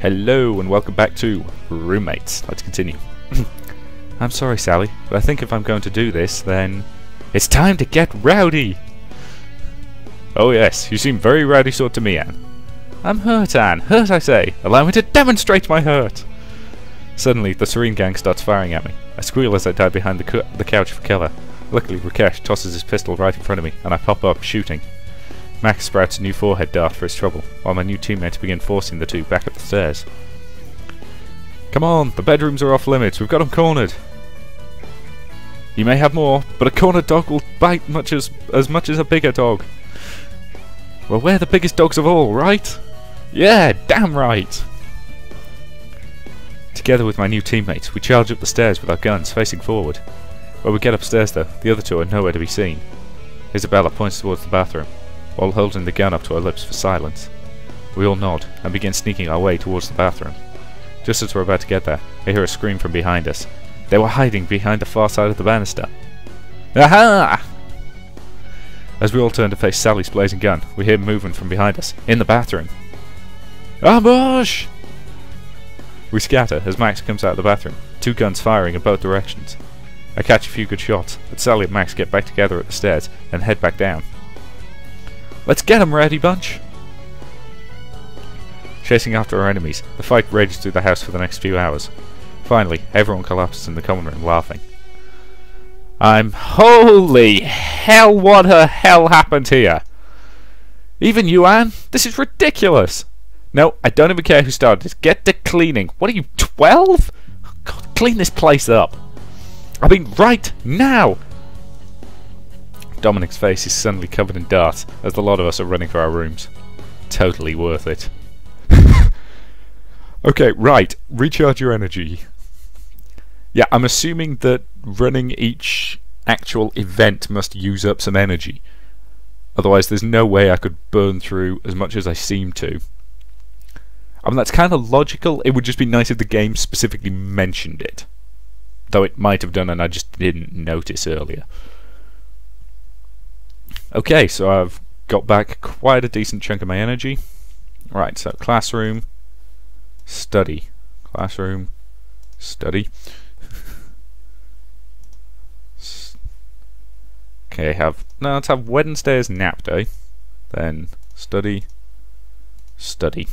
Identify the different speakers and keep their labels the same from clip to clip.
Speaker 1: Hello and welcome back to Roommates. Let's continue. I'm sorry, Sally, but I think if I'm going to do this, then it's time to get rowdy! Oh yes, you seem very rowdy sort to me, Anne. I'm hurt, Anne. Hurt, I say. Allow me to demonstrate my hurt! Suddenly, the Serene gang starts firing at me. I squeal as I dive behind the couch for cover. Luckily, Rakesh tosses his pistol right in front of me, and I pop up, shooting. Max sprouts a new forehead dart for his trouble, while my new teammates begin forcing the two back up the stairs. Come on, the bedrooms are off limits, we've got them cornered! You may have more, but a cornered dog will bite as much as a bigger dog. Well, we're the biggest dogs of all, right? Yeah, damn right! Together with my new teammates, we charge up the stairs with our guns facing forward. When we get upstairs though, the other two are nowhere to be seen. Isabella points towards the bathroom, while holding the gun up to our lips for silence. We all nod, and begin sneaking our way towards the bathroom. Just as we're about to get there, I hear a scream from behind us. They were hiding behind the far side of the banister. Aha! As we all turn to face Sally's blazing gun, we hear movement from behind us, in the bathroom. Ambush! We scatter as Max comes out of the bathroom, two guns firing in both directions. I catch a few good shots, but Sally and Max get back together at the stairs and head back down. Let's get 'em, Rowdy Bunch! Chasing after our enemies, the fight rages through the house for the next few hours. Finally, everyone collapses in the common room laughing. Holy hell, what the hell happened here? Even you, Anne? This is ridiculous! No, I don't even care who started this. Get to cleaning. What are you, 12? God, clean this place up. I mean, right now! Dominic's face is suddenly covered in darts as the lot of us are running for our rooms. Totally worth it. Okay, right. Recharge your energy. Yeah, I'm assuming that running each actual event must use up some energy. Otherwise, there's no way I could burn through as much as I seem to. I mean, that's kind of logical. It would just be nice if the game specifically mentioned it. Though it might have done and I just didn't notice earlier. Okay, so I've got back quite a decent chunk of my energy. Right, so classroom, study. Classroom, study. Okay, let's have Wednesday as nap day. Then study, study.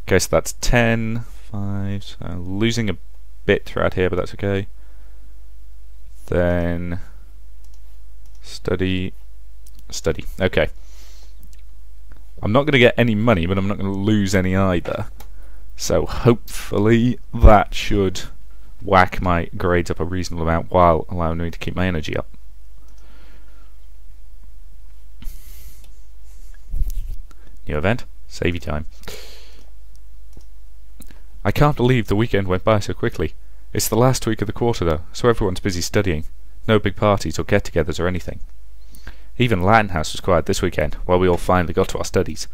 Speaker 1: Okay, so that's 10, 5, so I'm losing a bit throughout here, but that's okay. Then study, study. Okay. I'm not going to get any money, but I'm not going to lose any either. So hopefully that should whack my grades up a reasonable amount while allowing me to keep my energy up. New event. Save your time. I can't believe the weekend went by so quickly. It's the last week of the quarter though, so everyone's busy studying. No big parties or get-togethers or anything. Even Latin House was quiet this weekend, while we all finally got to our studies.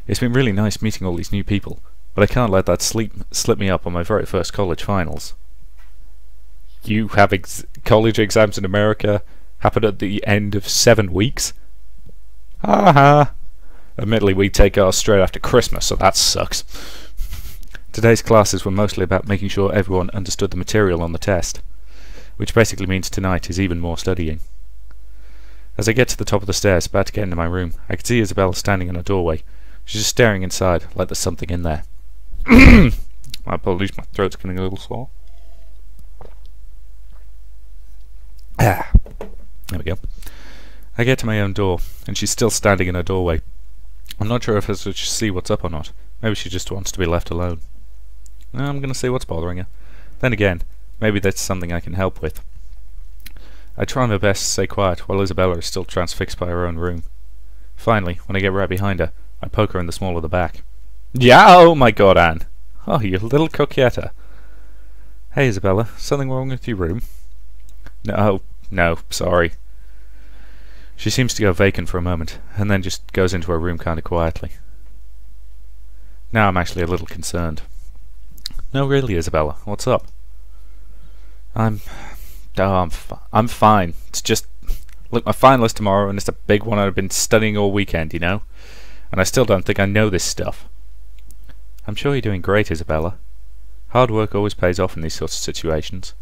Speaker 1: It's been really nice meeting all these new people, but I can't let that slip me up on my very first college finals. You have college exams in America happen at the end of 7 weeks? Ha ha! Admittedly, we take ours straight after Christmas, so that sucks. Today's classes were mostly about making sure everyone understood the material on the test, which basically means tonight is even more studying. As I get to the top of the stairs, about to get into my room, I can see Isabella standing in a doorway. She's just staring inside, like there's something in there. My apologies, my throat's getting a little sore. Ah, there we go. I get to my own door, and she's still standing in her doorway. I'm not sure if I should see what's up or not. Maybe she just wants to be left alone. I'm going to see what's bothering her. Then again, maybe that's something I can help with. I try my best to stay quiet while Isabella is still transfixed by her own room. Finally, when I get right behind her, I poke her in the small of the back. Yeah, oh my god, Anne! Oh, you little coquetta. Hey Isabella, something wrong with your room? No, sorry. She seems to go vacant for a moment, and then just goes into her room kind of quietly. Now I'm actually a little concerned. No, really, Isabella, what's up? I'm fine. It's just, look, my final is tomorrow, and it's a big one. I've been studying all weekend, you know, and I still don't think I know this stuff. I'm sure you're doing great, Isabella. Hard work always pays off in these sorts of situations.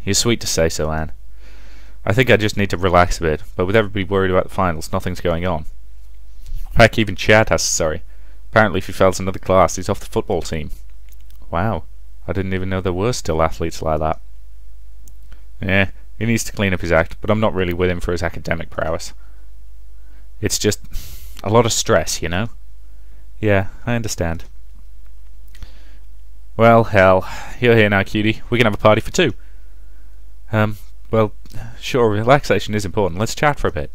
Speaker 1: You're sweet to say so, Anne. I think I just need to relax a bit, but with everybody worried about the finals, nothing's going on. Heck, even Chad has to sorry. Apparently if he fails another class, he's off the football team. Wow, I didn't even know there were still athletes like that. Yeah, he needs to clean up his act, but I'm not really with him for his academic prowess. It's just a lot of stress, you know? Yeah, I understand. Well, hell, you're here now, cutie. We can have a party for two. Well, sure, relaxation is important. Let's chat for a bit.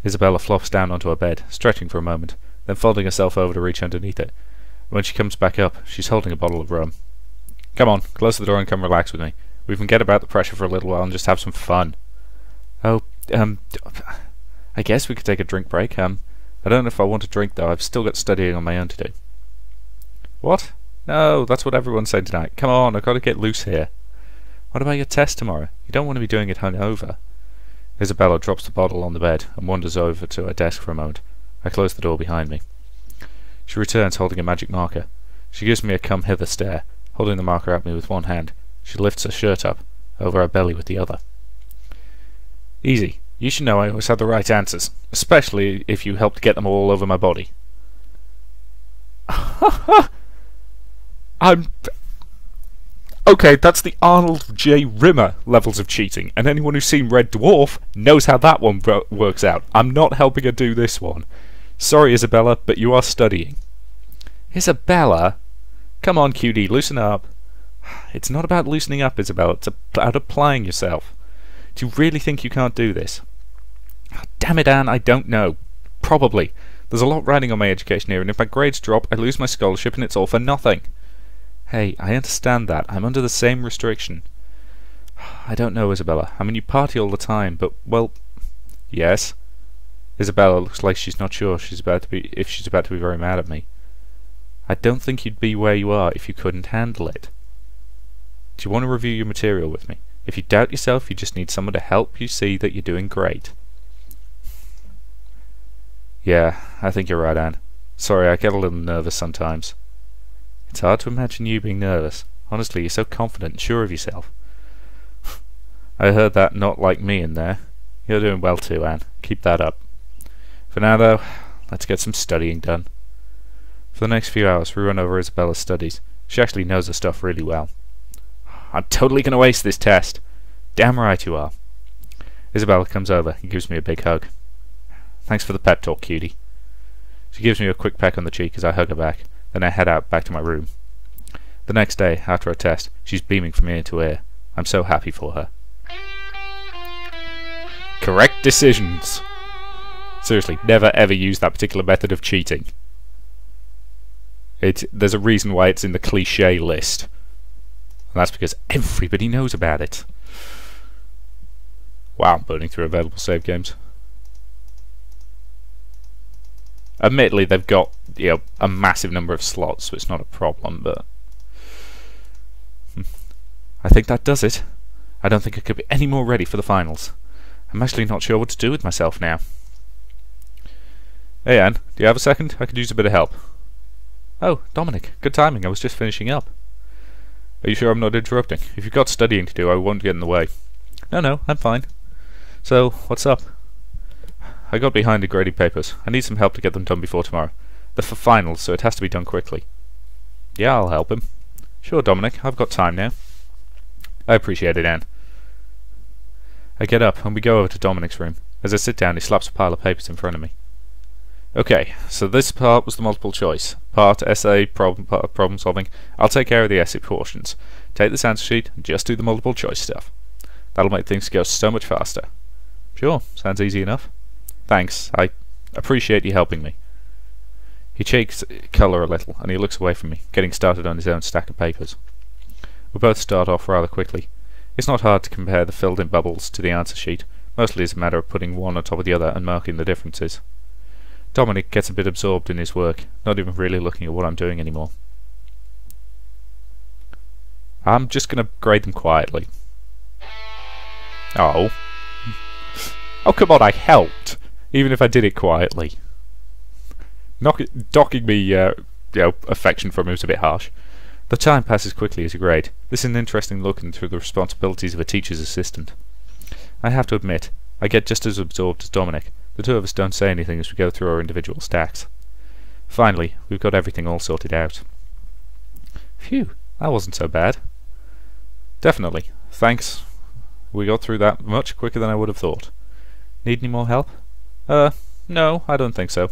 Speaker 1: Isabella flops down onto her bed, stretching for a moment, then folding herself over to reach underneath it. When she comes back up, she's holding a bottle of rum. Come on, close the door and come relax with me. We can get about the pressure for a little while and just have some fun. Oh, I guess we could take a drink break. I don't know if I want to drink, though. I've still got studying on my own to do. What? No, that's what everyone's saying tonight. Come on, I've got to get loose here. What about your test tomorrow? You don't want to be doing it hungover. Isabella drops the bottle on the bed and wanders over to her desk for a moment. I close the door behind me. She returns holding a magic marker. She gives me a come-hither stare, holding the marker at me with one hand. She lifts her shirt up, over her belly with the other. Easy. You should know I always have the right answers, especially if you helped get them all over my body. Okay, that's the Arnold J. Rimmer levels of cheating, and anyone who's seen Red Dwarf knows how that one works out. I'm not helping her do this one. Sorry, Isabella, but you are studying. Isabella? Come on, cutie, loosen up. It's not about loosening up, Isabella. It's about applying yourself. Do you really think you can't do this? Oh, damn it, Anne, I don't know. Probably. There's a lot riding on my education here, and if my grades drop, I lose my scholarship and it's all for nothing. Hey, I understand that. I'm under the same restriction. I don't know, Isabella. I mean, you party all the time, but, well... Yes? Isabella looks like she's not sure if she's about to be very mad at me. I don't think you'd be where you are if you couldn't handle it. Do you want to review your material with me? If you doubt yourself, you just need someone to help you see that you're doing great. Yeah, I think you're right, Anne. Sorry, I get a little nervous sometimes. It's hard to imagine you being nervous. Honestly, you're so confident and sure of yourself. I heard that not like me in there. You're doing well too, Anne. Keep that up. For now, though, let's get some studying done. For the next few hours, we run over Isabella's studies. She actually knows her stuff really well. I'm totally going to ace this test. Damn right you are. Isabella comes over and gives me a big hug. Thanks for the pep talk, cutie. She gives me a quick peck on the cheek as I hug her back. Then I head out back to my room. The next day, after her test, she's beaming from ear to ear. I'm so happy for her. Correct decisions! Seriously, never ever use that particular method of cheating. There's a reason why it's in the cliché list. And that's because everybody knows about it. Wow, I'm burning through available save games. Admittedly, they've got, you know, a massive number of slots, so it's not a problem, but... I think that does it. I don't think I could be any more ready for the finals. I'm actually not sure what to do with myself now. Hey, Anne, do you have a second? I could use a bit of help. Oh, Dominic, good timing. I was just finishing up. Are you sure I'm not interrupting? If you've got studying to do, I won't get in the way. No, I'm fine. So, what's up? I got behind in grading papers. I need some help to get them done before tomorrow. They're for finals, so it has to be done quickly. Yeah, I'll help him. Sure, Dominic, I've got time now. I appreciate it, Anne. I get up, and we go over to Dominic's room. As I sit down, he slaps a pile of papers in front of me. Okay, so this part was the multiple choice. Part essay, problem solving. I'll take care of the essay portions. Take this answer sheet, and just do the multiple choice stuff. That'll make things go so much faster. Sure, sounds easy enough. Thanks, I appreciate you helping me. He shakes colour a little, and he looks away from me, getting started on his own stack of papers. We both start off rather quickly. It's not hard to compare the filled-in bubbles to the answer sheet. Mostly it's a matter of putting one on top of the other and marking the differences. Dominic gets a bit absorbed in his work, not even really looking at what I'm doing anymore. I'm just going to grade them quietly. Oh. Oh, come on, I helped! Even if I did it quietly. Docking me affection from him is a bit harsh. The time passes quickly as you grade. This is an interesting look into the responsibilities of a teacher's assistant. I have to admit, I get just as absorbed as Dominic. The two of us don't say anything as we go through our individual stacks. Finally, we've got everything all sorted out. Phew, that wasn't so bad. Definitely. Thanks. We got through that much quicker than I would have thought. Need any more help? No, I don't think so.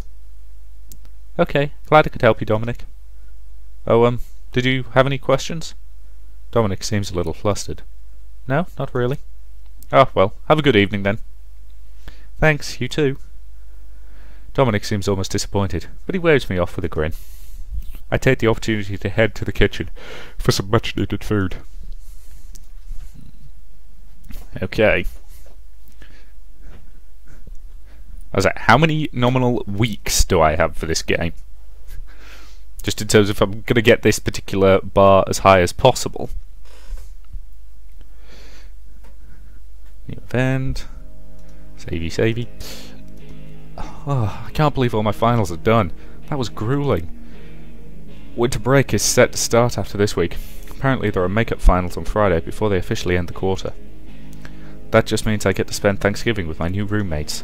Speaker 1: Okay, glad I could help you, Dominic. Oh, did you have any questions? Dominic seems a little flustered. No, not really. Oh, well, have a good evening then. Thanks, you too. Dominic seems almost disappointed, but he waves me off with a grin. I take the opportunity to head to the kitchen for some much-needed food. Okay. I was like, how many nominal weeks do I have for this game? Just in terms of if I'm going to get this particular bar as high as possible. New event. Savey. Oh, I can't believe all my finals are done. That was grueling. Winter break is set to start after this week. Apparently there are makeup finals on Friday before they officially end the quarter. That just means I get to spend Thanksgiving with my new roommates.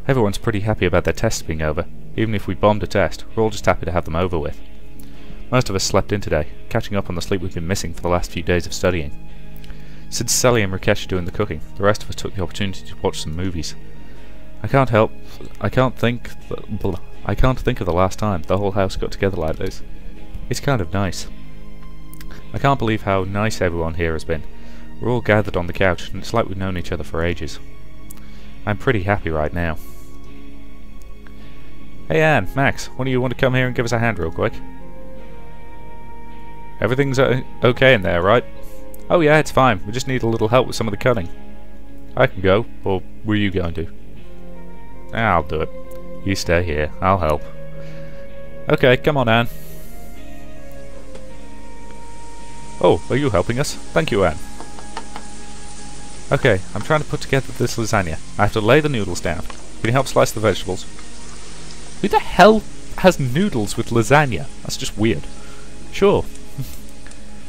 Speaker 1: Everyone's pretty happy about their tests being over. Even if we bombed a test, we're all just happy to have them over with. Most of us slept in today, catching up on the sleep we've been missing for the last few days of studying. Since Sally and Rakesh are doing the cooking, the rest of us took the opportunity to watch some movies. I can't think of the last time the whole house got together like this. It's kind of nice. I can't believe how nice everyone here has been. We're all gathered on the couch, and it's like we've known each other for ages. I'm pretty happy right now. Hey Anne, Max, one of you want to come here and give us a hand real quick? Everything's okay in there, right? Oh yeah, it's fine. We just need a little help with some of the cutting. I can go, or were you going to? I'll do it. You stay here. I'll help. Okay, come on, Anne. Oh, are you helping us? Thank you, Anne. Okay, I'm trying to put together this lasagna. I have to lay the noodles down. Can you help slice the vegetables? Who the hell has noodles with lasagna? That's just weird. Sure.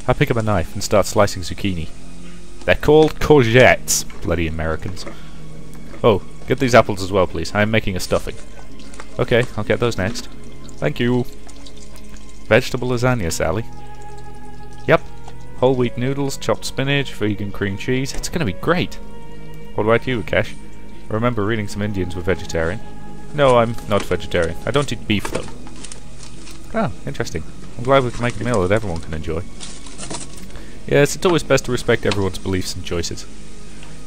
Speaker 1: I pick up a knife and start slicing zucchini. They're called courgettes, bloody Americans. Oh, get these apples as well, please. I am making a stuffing. Okay, I'll get those next. Thank you. Vegetable lasagna, Sally. Yep. Whole wheat noodles, chopped spinach, vegan cream cheese. It's gonna be great. What about you, Rakesh? I remember reading some Indians were vegetarian. No, I'm not vegetarian. I don't eat beef, though. Oh, interesting. I'm glad we can make a meal that everyone can enjoy. Yes, it's always best to respect everyone's beliefs and choices.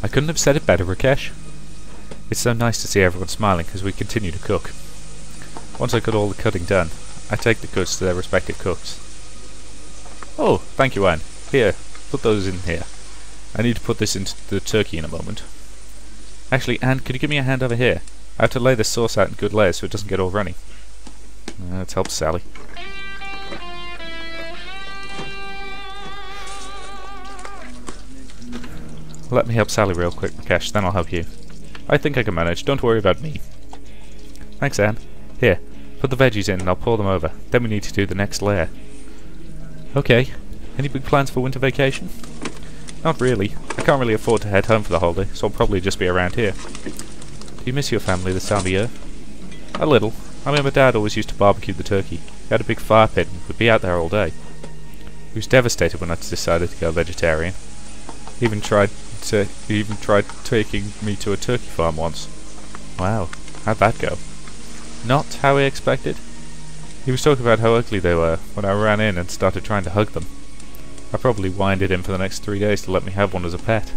Speaker 1: I couldn't have said it better, Rakesh. It's so nice to see everyone smiling as we continue to cook. Once I got all the cutting done, I take the goods to their respective cooks. Oh, thank you, Anne. Here, put those in here. I need to put this into the turkey in a moment. Actually, Anne, could you give me a hand over here? I have to lay this sauce out in good layers so it doesn't get all runny. Let's help Sally. Let me help Sally real quick, Rakesh, then I'll help you. I think I can manage, don't worry about me. Thanks, Anne. Here, put the veggies in and I'll pour them over. Then we need to do the next layer. Okay, any big plans for winter vacation? Not really. I can't really afford to head home for the holiday, so I'll probably just be around here. Do you miss your family this time of year? A little. I mean, my dad always used to barbecue the turkey. He had a big fire pit and would be out there all day. He was devastated when I decided to go vegetarian. He even tried taking me to a turkey farm once. Wow, how'd that go? Not how he expected. He was talking about how ugly they were when I ran in and started trying to hug them. I probably winded him for the next 3 days to let me have one as a pet.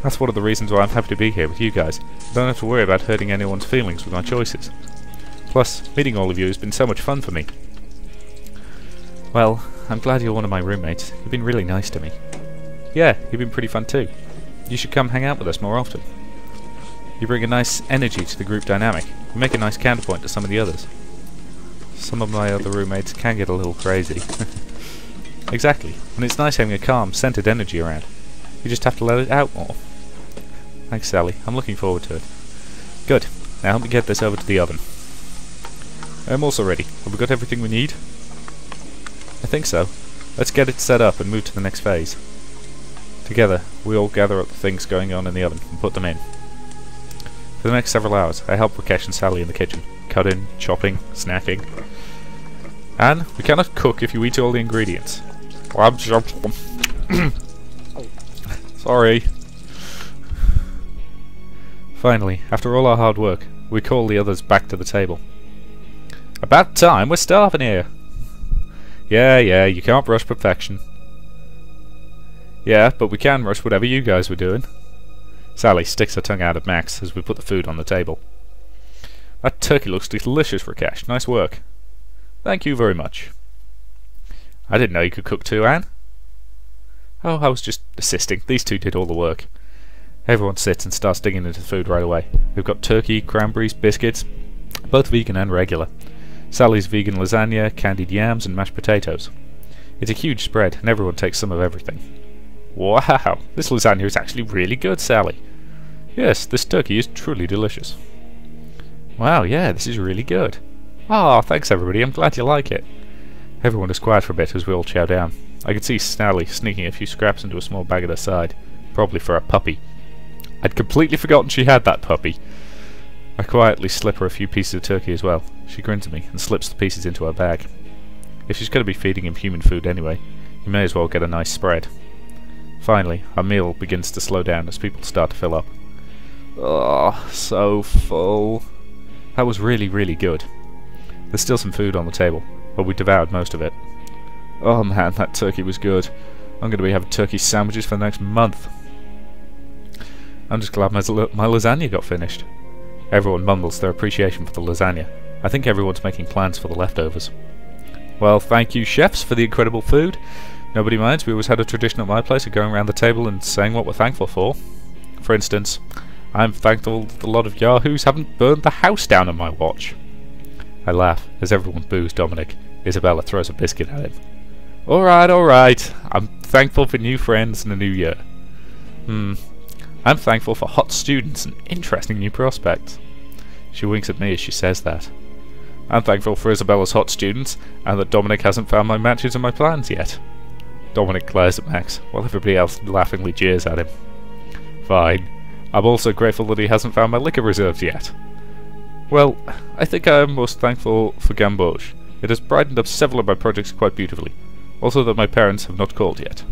Speaker 1: That's one of the reasons why I'm happy to be here with you guys. I don't have to worry about hurting anyone's feelings with my choices. Plus, meeting all of you has been so much fun for me. Well, I'm glad you're one of my roommates. You've been really nice to me. Yeah, you've been pretty fun too. You should come hang out with us more often. You bring a nice energy to the group dynamic. You make a nice counterpoint to some of the others. Some of my other roommates can get a little crazy. Exactly, and it's nice having a calm, centered energy around. You just have to let it out more. Thanks, Sally. I'm looking forward to it. Good. Now help me get this over to the oven. I'm also ready. Have we got everything we need? I think so. Let's get it set up and move to the next phase. Together, we all gather up the things going on in the oven and put them in. For the next several hours, I help Rakesh and Sally in the kitchen, cutting, chopping, snacking. And we cannot cook if you eat all the ingredients. Sorry. Finally, after all our hard work, we call the others back to the table. About time, we're starving here. Yeah, you can't rush perfection. Yeah, but we can rush whatever you guys were doing. Sally sticks her tongue out at Max as we put the food on the table. That turkey looks delicious, Rakesh. Nice work. Thank you very much. I didn't know you could cook too, Anne. Oh, I was just assisting. These two did all the work. Everyone sits and starts digging into the food right away. We've got turkey, cranberries, biscuits, both vegan and regular. Sally's vegan lasagna, candied yams and mashed potatoes. It's a huge spread and everyone takes some of everything. Wow, this lasagna is actually really good, Sally. Yes, this turkey is truly delicious. Wow, yeah, this is really good. Ah, thanks everybody, I'm glad you like it. Everyone is quiet for a bit as we all chow down. I can see Sally sneaking a few scraps into a small bag at her side, probably for a puppy. I'd completely forgotten she had that puppy. I quietly slip her a few pieces of turkey as well. She grins at me and slips the pieces into her bag. If she's going to be feeding him human food anyway, you may as well get a nice spread. Finally, our meal begins to slow down as people start to fill up. Oh, so full. That was really, really good. There's still some food on the table, but we devoured most of it. Oh man, that turkey was good. I'm going to be having turkey sandwiches for the next month. I'm just glad my lasagna got finished. Everyone mumbles their appreciation for the lasagna. I think everyone's making plans for the leftovers. Well, thank you chefs for the incredible food. Nobody minds, we always had a tradition at my place of going around the table and saying what we're thankful for. For instance, I'm thankful that a lot of yahoos haven't burned the house down on my watch. I laugh as everyone boos Dominic. Isabella throws a biscuit at him. Alright, I'm thankful for new friends and a new year. I'm thankful for hot students and interesting new prospects. She winks at me as she says that. I'm thankful for Isabella's hot students, and that Dominic hasn't found my matches and my plans yet. Dominic glares at Max, while everybody else laughingly jeers at him. Fine. I'm also grateful that he hasn't found my liquor reserves yet. Well, I think I am most thankful for Gamboge. It has brightened up several of my projects quite beautifully. Also that my parents have not called yet.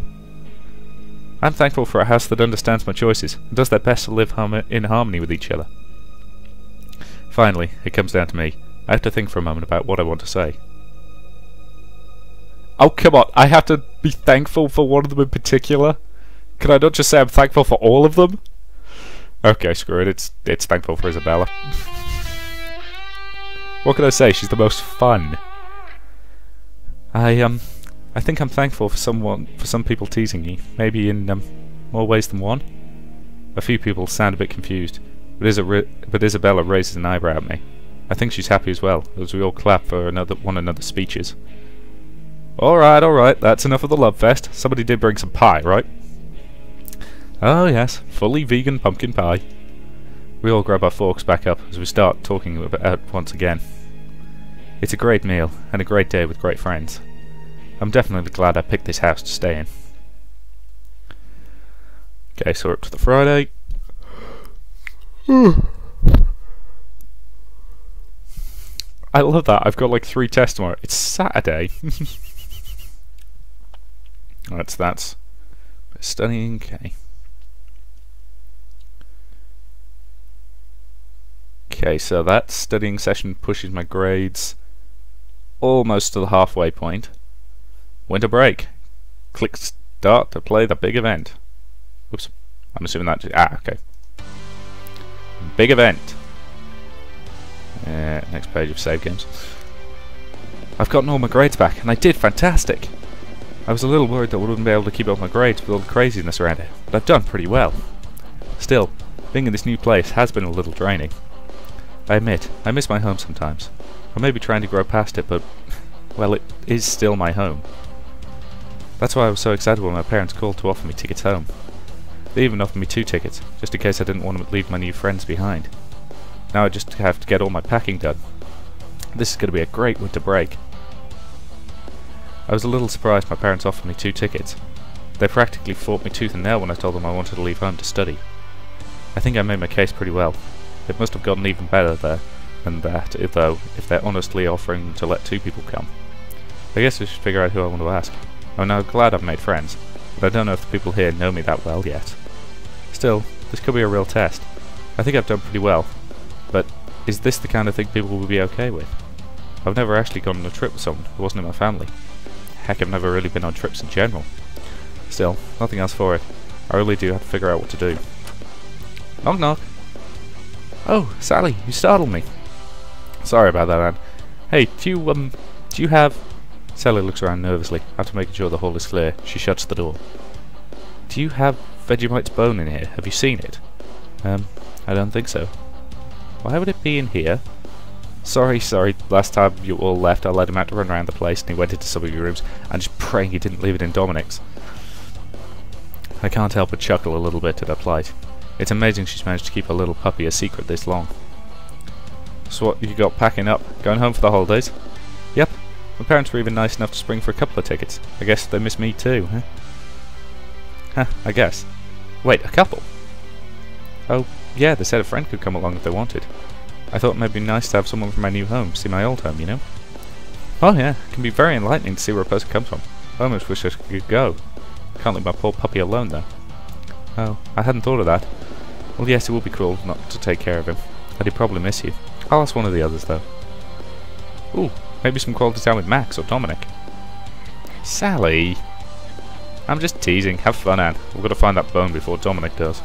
Speaker 1: I'm thankful for a house that understands my choices and does their best to live in harmony with each other. Finally, it comes down to me. I have to think for a moment about what I want to say. Oh, come on, I have to be thankful for one of them in particular? Can I not just say I'm thankful for all of them? Okay, screw it, it's thankful for Isabella. What can I say? She's the most fun. I think I'm thankful for some people teasing me, maybe in more ways than one. A few people sound a bit confused, but Isabella raises an eyebrow at me. I think she's happy as well, as we all clap for one another's speeches. Alright, that's enough of the love fest. Somebody did bring some pie, right? Oh yes, fully vegan pumpkin pie. We all grab our forks back up as we start talking about it once again. It's a great meal, and a great day with great friends. I'm definitely glad I picked this house to stay in. Okay, so we're up to the Friday. I love that, I've got like 3 tests tomorrow. It's Saturday. That's studying, okay. Okay, so that studying session pushes my grades almost to the halfway point. Winter break. Click start to play the big event. Oops, I'm assuming that okay. Big event. Next page of save games. I've gotten all my grades back, and I did fantastic. I was a little worried that I wouldn't be able to keep up my grades with all the craziness around it, but I've done pretty well. Still, being in this new place has been a little draining. I admit, I miss my home sometimes. I may be trying to grow past it, but, well, it is still my home. That's why I was so excited when my parents called to offer me tickets home. They even offered me 2 tickets, just in case I didn't want to leave my new friends behind. Now I just have to get all my packing done. This is going to be a great winter break. I was a little surprised my parents offered me 2 tickets. They practically fought me tooth and nail when I told them I wanted to leave home to study. I think I made my case pretty well. It must have gotten even better there than that, if they're honestly offering to let 2 people come. I guess I should figure out who I want to ask. I'm now glad I've made friends, but I don't know if the people here know me that well yet. Still, this could be a real test. I think I've done pretty well, but is this the kind of thing people will be okay with? I've never actually gone on a trip with someone who wasn't in my family. Heck, I've never really been on trips in general. Still, nothing else for it. I really do have to figure out what to do. Knock knock. Oh, Sally, you startled me. Sorry about that, Anne. Hey, do you have... Sally looks around nervously, after making sure the hall is clear. She shuts the door. Do you have Vegemite's bone in here? Have you seen it? I don't think so. Why would it be in here? Sorry, last time you all left I let him out to run around the place and he went into some of your rooms. I'm just praying he didn't leave it in Dominic's. I can't help but chuckle a little bit at her plight. It's amazing she's managed to keep her little puppy a secret this long. So what you got packing up? Going home for the holidays? Yep. My parents were even nice enough to spring for a couple of tickets. I guess they miss me too, huh? Huh, I guess. Wait, a couple? Oh, yeah, they said a friend could come along if they wanted. I thought it might be nice to have someone from my new home see my old home, you know? Oh yeah, it can be very enlightening to see where a person comes from. I almost wish I could go. Can't leave my poor puppy alone though. Oh, I hadn't thought of that. Well yes, it would be cruel not to take care of him. But he'd probably miss you. I'll ask one of the others though. Ooh, maybe some quality time with Max or Dominic. Sally! I'm just teasing. Have fun, Anne. We've got to find that bone before Dominic does.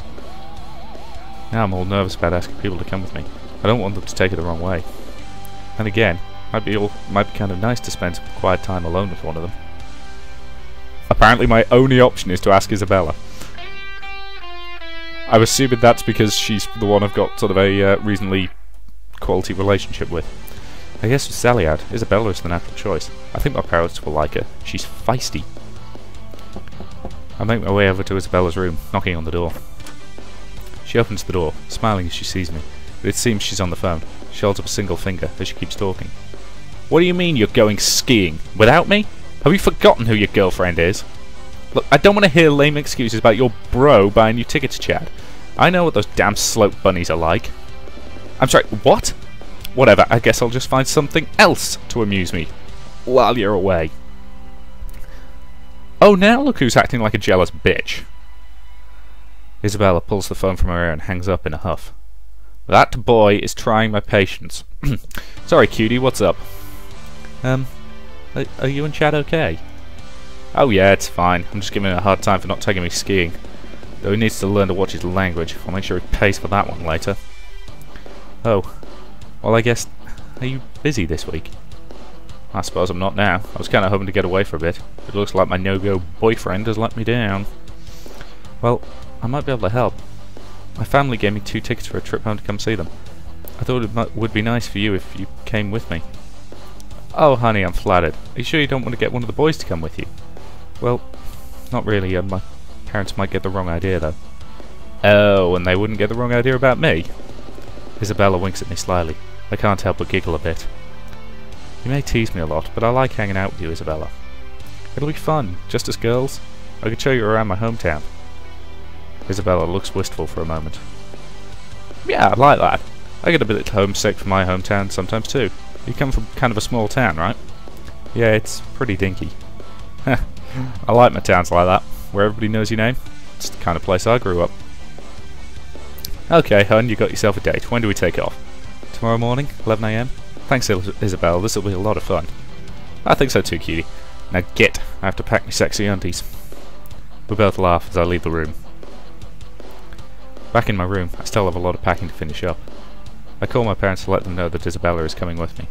Speaker 1: Now I'm all nervous about asking people to come with me. I don't want them to take it the wrong way. And again, might be kind of nice to spend some quiet time alone with one of them. Apparently my only option is to ask Isabella. I'm assuming that's because she's the one I've got sort of a reasonably quality relationship with. I guess with Sally out, Isabella is the natural choice. I think my parents will like her. She's feisty. I make my way over to Isabella's room, knocking on the door. She opens the door, smiling as she sees me, but it seems she's on the phone. She holds up a single finger as she keeps talking. What do you mean you're going skiing? Without me? Have you forgotten who your girlfriend is? Look, I don't want to hear lame excuses about your bro buying you tickets, Chad. I know what those damn slope bunnies are like. I'm sorry, what? Whatever, I guess I'll just find something else to amuse me while you're away. Oh, now look who's acting like a jealous bitch. Isabella pulls the phone from her ear and hangs up in a huff. That boy is trying my patience. Sorry, cutie, what's up? Are you and Chad okay? Oh yeah, it's fine. I'm just giving him a hard time for not taking me skiing. Though he needs to learn to watch his language. I'll make sure he pays for that one later. Oh. Well, I guess... Are you busy this week? I suppose I'm not now. I was kind of hoping to get away for a bit. It looks like my no-go boyfriend has let me down. Well, I might be able to help. My family gave me 2 tickets for a trip home to come see them. I thought it would be nice for you if you came with me. Oh, honey, I'm flattered. Are you sure you don't want to get one of the boys to come with you? Well, not really. My parents might get the wrong idea, though. Oh, and they wouldn't get the wrong idea about me? Isabella winks at me slyly. I can't help but giggle a bit. You may tease me a lot, but I like hanging out with you, Isabella. It'll be fun, just as girls. I could show you around my hometown. Isabella looks wistful for a moment. Yeah, I'd like that. I get a bit homesick for my hometown sometimes too. You come from kind of a small town, right? Yeah, it's pretty dinky. I like my towns like that, where everybody knows your name. It's the kind of place I grew up. Okay, hun, you got yourself a date. When do we take off? Tomorrow morning, 11 AM? Thanks, Isabel. This'll be a lot of fun. I think so too, cutie. Now get. I have to pack my sexy undies. We both laugh as I leave the room. Back in my room, I still have a lot of packing to finish up. I call my parents to let them know that Isabella is coming with me.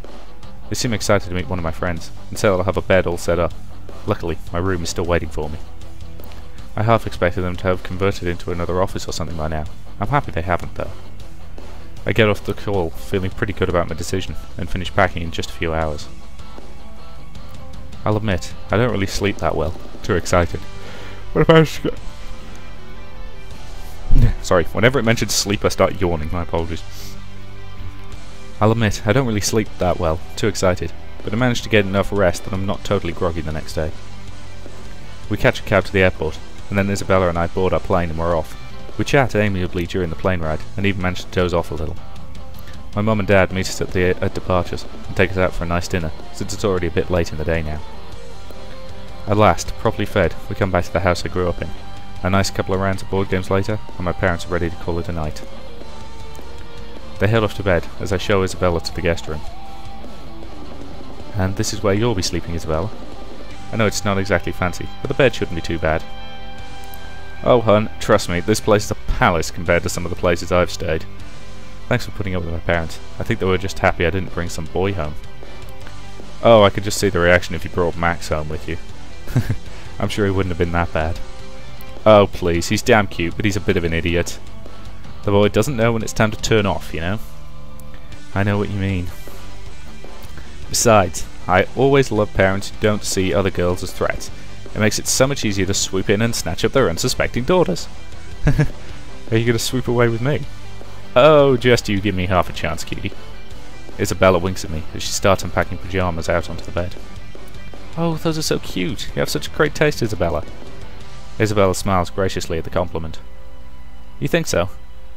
Speaker 1: They seem excited to meet one of my friends, and say I'll have a bed all set up. Luckily, my room is still waiting for me. I half expected them to have converted into another office or something by now. I'm happy they haven't, though. I get off the call, feeling pretty good about my decision, and finish packing in just a few hours. I'll admit, I don't really sleep that well. Too excited. Sorry, whenever it mentions sleep I start yawning, my apologies. I'll admit, I don't really sleep that well, too excited, but I managed to get enough rest that I'm not totally groggy the next day. We catch a cab to the airport, and then Isabella and I board our plane and we're off. We chat amiably during the plane ride, and even manage to doze off a little. My mum and dad meet us at departures, and take us out for a nice dinner, since it's already a bit late in the day now. At last, properly fed, we come back to the house I grew up in. A nice couple of rounds of board games later, and my parents are ready to call it a night. They head off to bed, as I show Isabella to the guest room. And this is where you'll be sleeping, Isabella. I know it's not exactly fancy, but the bed shouldn't be too bad. Oh, hun, trust me, this place is a palace compared to some of the places I've stayed. Thanks for putting up with my parents. I think they were just happy I didn't bring some boy home. Oh, I could just see the reaction if you brought Max home with you. I'm sure he wouldn't have been that bad. Oh, please, he's damn cute, but he's a bit of an idiot. The boy doesn't know when it's time to turn off, you know? I know what you mean. Besides, I always love parents who don't see other girls as threats. It makes it so much easier to swoop in and snatch up their unsuspecting daughters. Are you going to swoop away with me? Oh, just you give me half a chance, cutie. Isabella winks at me as she starts unpacking pyjamas out onto the bed. Oh, those are so cute. You have such a great taste, Isabella. Isabella smiles graciously at the compliment. You think so?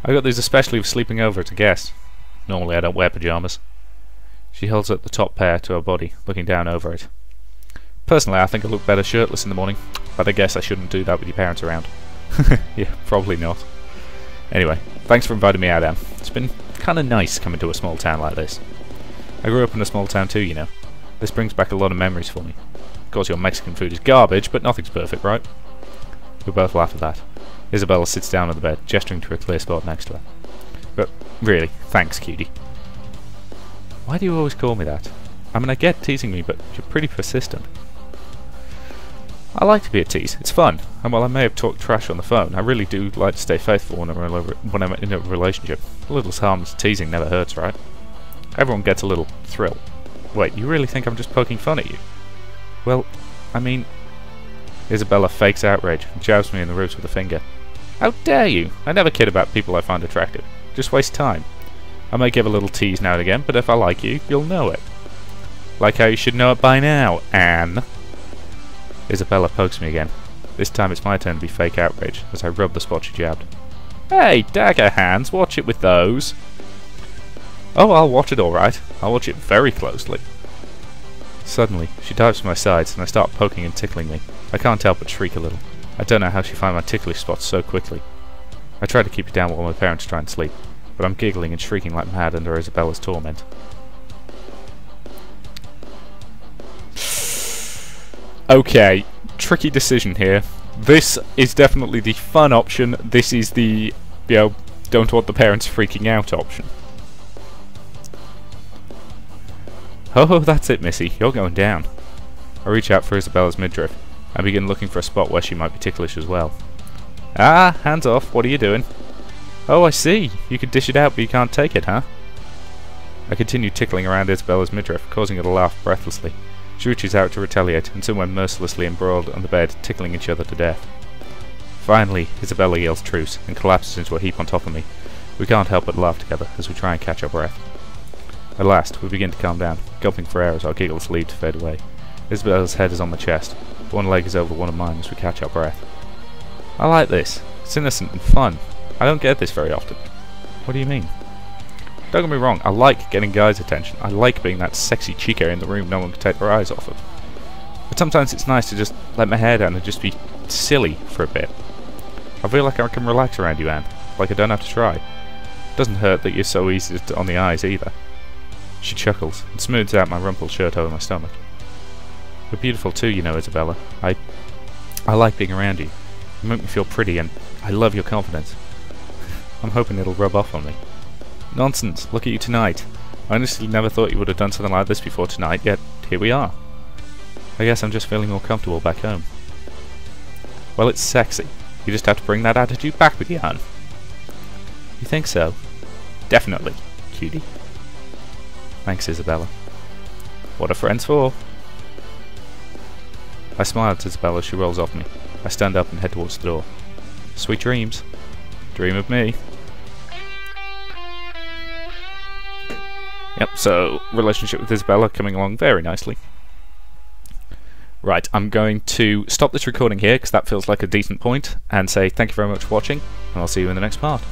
Speaker 1: I got these especially for sleeping over at a guest. Normally I don't wear pyjamas. She holds up the top pair to her body, looking down over it. Personally, I think I look better shirtless in the morning, but I guess I shouldn't do that with your parents around. Yeah, probably not. Anyway, thanks for inviting me out, Anne. It's been kind of nice coming to a small town like this. I grew up in a small town too, you know. This brings back a lot of memories for me. Of course, your Mexican food is garbage, but nothing's perfect, right? We both laugh at that. Isabella sits down on the bed, gesturing to a clear spot next to her. But really, thanks, cutie. Why do you always call me that? I mean, I get teasing me, but you're pretty persistent. I like to be a tease. It's fun. And while I may have talked trash on the phone, I really do like to stay faithful when I'm in a relationship. A little harmless teasing never hurts, right? Everyone gets a little thrill. Wait, you really think I'm just poking fun at you? Well, I mean... Isabella fakes outrage and jabs me in the ribs with a finger. How dare you? I never kid about people I find attractive. Just waste time. I may give a little tease now and again, but if I like you, you'll know it. Like how you should know it by now, Anne. Isabella pokes me again. This time it's my turn to be fake outrage as I rub the spot she jabbed. Hey, dagger hands, watch it with those. Oh, I'll watch it alright. I'll watch it very closely. Suddenly, she dives to my sides and I start poking and tickling me. I can't help but shriek a little. I don't know how she finds my ticklish spots so quickly. I try to keep it down while my parents try and sleep, but I'm giggling and shrieking like mad under Isabella's torment. Okay, tricky decision here. This is definitely the fun option. This is the, don't want the parents freaking out option. Oh, that's it, Missy. You're going down. I reach out for Isabella's midriff. I begin looking for a spot where she might be ticklish as well. Ah, hands off. What are you doing? Oh, I see. You can dish it out, but you can't take it, huh? I continue tickling around Isabella's midriff, causing her to laugh breathlessly. She reaches out to retaliate, and soon we're mercilessly embroiled on the bed, tickling each other to death. Finally, Isabella yells truce, and collapses into a heap on top of me. We can't help but laugh together as we try and catch our breath. At last, we begin to calm down, gulping for air as our giggles leave to fade away. Isabella's head is on my chest. One leg is over one of mine as we catch our breath. I like this. It's innocent and fun. I don't get this very often. What do you mean? Don't get me wrong, I like getting guys' attention. I like being that sexy chica in the room no one can take their eyes off of. But sometimes it's nice to just let my hair down and just be silly for a bit. I feel like I can relax around you, Anne. Like I don't have to try. It doesn't hurt that you're so easy on the eyes either. She chuckles and smooths out my rumpled shirt over my stomach. You're beautiful too, you know, Isabella. I like being around you. You make me feel pretty and I love your confidence. I'm hoping it'll rub off on me. Nonsense, look at you tonight. I honestly never thought you would have done something like this before tonight, yet here we are. I guess I'm just feeling more comfortable back home. Well, it's sexy. You just have to bring that attitude back with you, hon. You think so? Definitely, cutie. Thanks, Isabella. What are friends for? I smile at Isabella as she rolls off me. I stand up and head towards the door. Sweet dreams. Dream of me. Yep, so relationship with Isabella coming along very nicely. Right, I'm going to stop this recording here because that feels like a decent point, and say thank you very much for watching, and I'll see you in the next part.